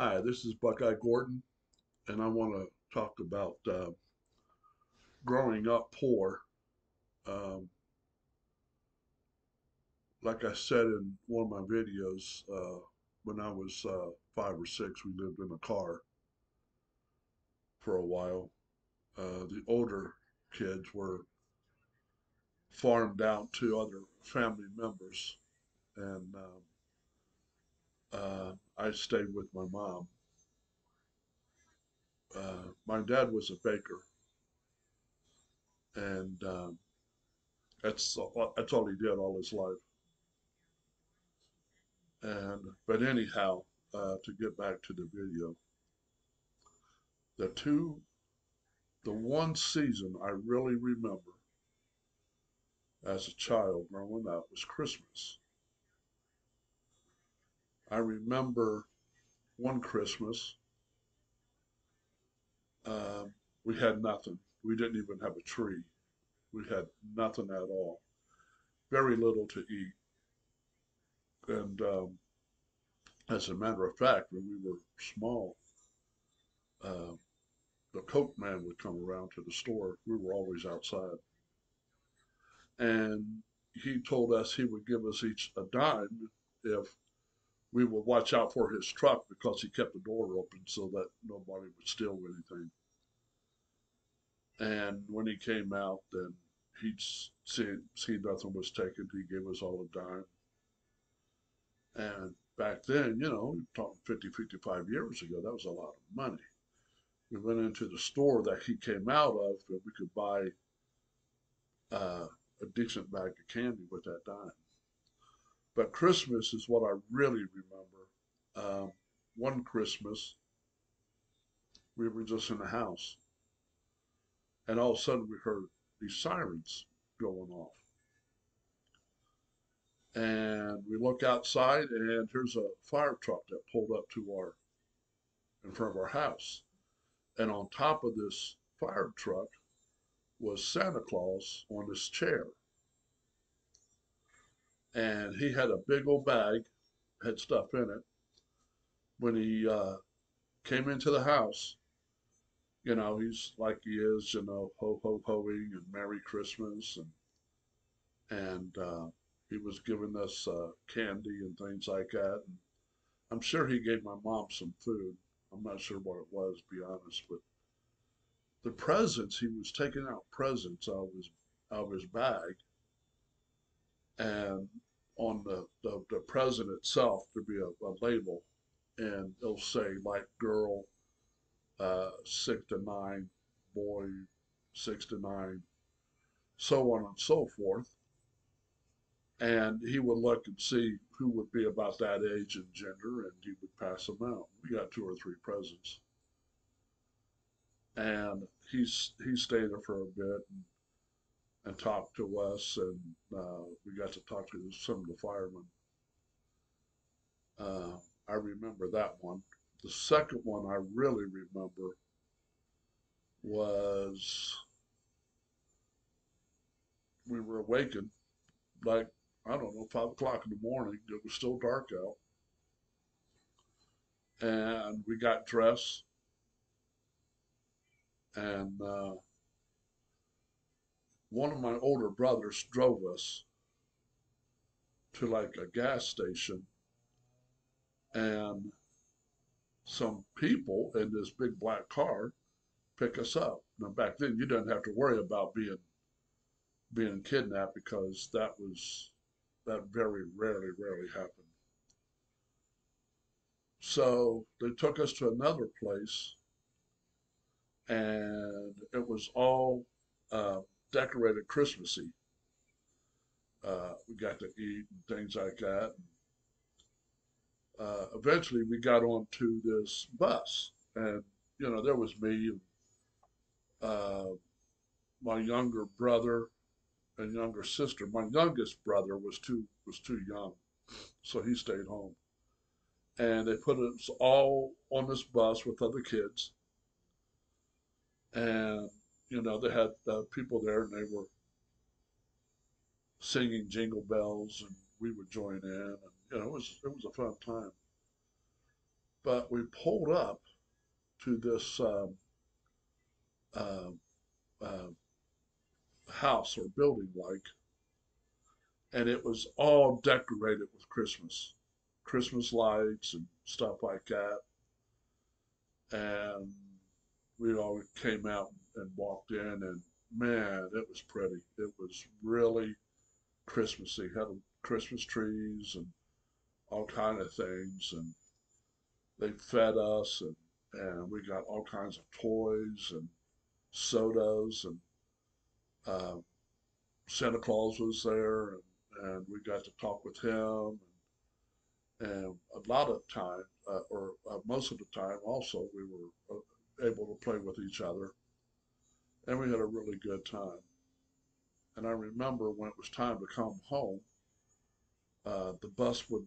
Hi, this is Buckeye Gordon, and I want to talk about growing up poor. Um, like I said in one of my videos, when I was 5 or 6, we lived in a car for a while. The older kids were farmed out to other family members, and I stayed with my mom. My dad was a baker, and that's all he did all his life. But anyhow, to get back to the video, the two, the one season I really remember as a child growing up was Christmas. I remember one Christmas, um, we had nothing. We didn't even have a tree. We had nothing at all. Very little to eat. And as a matter of fact, when we were small, uh, the Coke man would come around to the store. We were always outside. And he told us he would give us each a dime if we would watch out for his truck because he kept the door open so that nobody would steal anything. And when he came out, then he'd see nothing was taken. He gave us all a dime. And back then, we're talking 50, 55 years ago, that was a lot of money. We went into the store that he came out of and we could buy uh, a decent bag of candy with that dime. But Christmas is what I really remember. One Christmas, we were just in the house, and all of a sudden we heard these sirens going off. And we look outside, and here's a fire truck that pulled up to in front of our house. And on top of this fire truck was Santa Claus on this chair. And he had a big old bag, had stuff in it. When he came into the house, he's like he is, ho ho hoing and Merry Christmas, and he was giving us candy and things like that. And I'm sure he gave my mom some food. I'm not sure what it was, to be honest, but the presents he was taking out presents out of his bag, and on the present itself there'd be a label, and it'll say like girl 6 to 9, boy 6 to 9, so on and so forth. And he would look and see who would be about that age and gender, and he would pass them out. We got 2 or 3 presents, and he stayed there for a bit and talked to us, and we got to talk to some of the firemen. Uh, I remember that one. The second one I really remember was we were awakened like, I don't know, 5 o'clock in the morning. It was still dark out, and we got dressed, and one of my older brothers drove us to like a gas station, and some people in this big black car pick us up. Now back then you didn't have to worry about being kidnapped because that very rarely happened. So they took us to another place, and it was all uh, decorated Christmassy. We got to eat and things like that. Eventually, we got onto this bus, and there was me and uh, my younger brother and younger sister. My youngest brother was too young, so he stayed home. And they put us all on this bus with other kids, and they had people there, and they were singing jingle bells, and we would join in, and it was a fun time. But we pulled up to this uh, uh, house or building, like, and it was all decorated with Christmas lights and stuff like that. And we all came out and walked in, and man, it was pretty. It was really Christmassy. Had Christmas trees and all kind of things, and they fed us, and we got all kinds of toys and sodas, and uh, Santa Claus was there, and we got to talk with him, and a lot of time, or most of the time, also we were able to play with each other, and we had a really good time. And I remember when it was time to come home, the bus would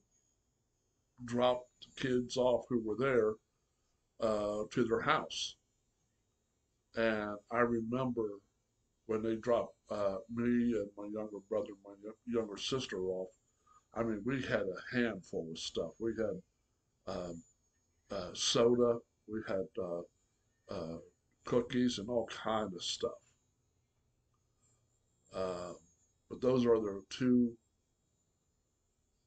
drop the kids off who were there to their house. And I remember when they dropped me and my younger brother, my younger sister off. I mean, we had a handful of stuff. We had um, soda, we had uh, cookies, and all kind of stuff. Uh, but those are the two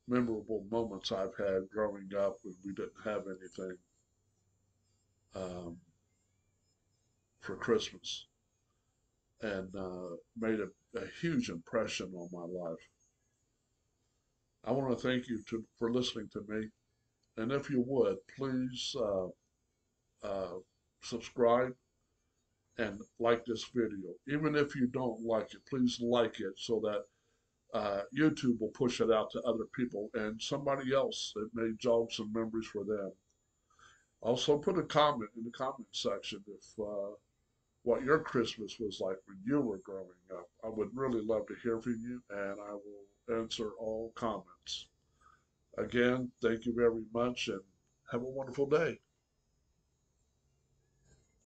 memorable moments I've had growing up when we didn't have anything um, for Christmas, and made a huge impression on my life. I want to thank you for listening to me, and if you would, please uh, subscribe and like this video. Even if you don't like it, please like it so that YouTube will push it out to other people and somebody else that may jog some memories for them. Also, put a comment in the comment section if what your Christmas was like when you were growing up. I would really love to hear from you, and I will answer all comments. Again, thank you very much, and have a wonderful day.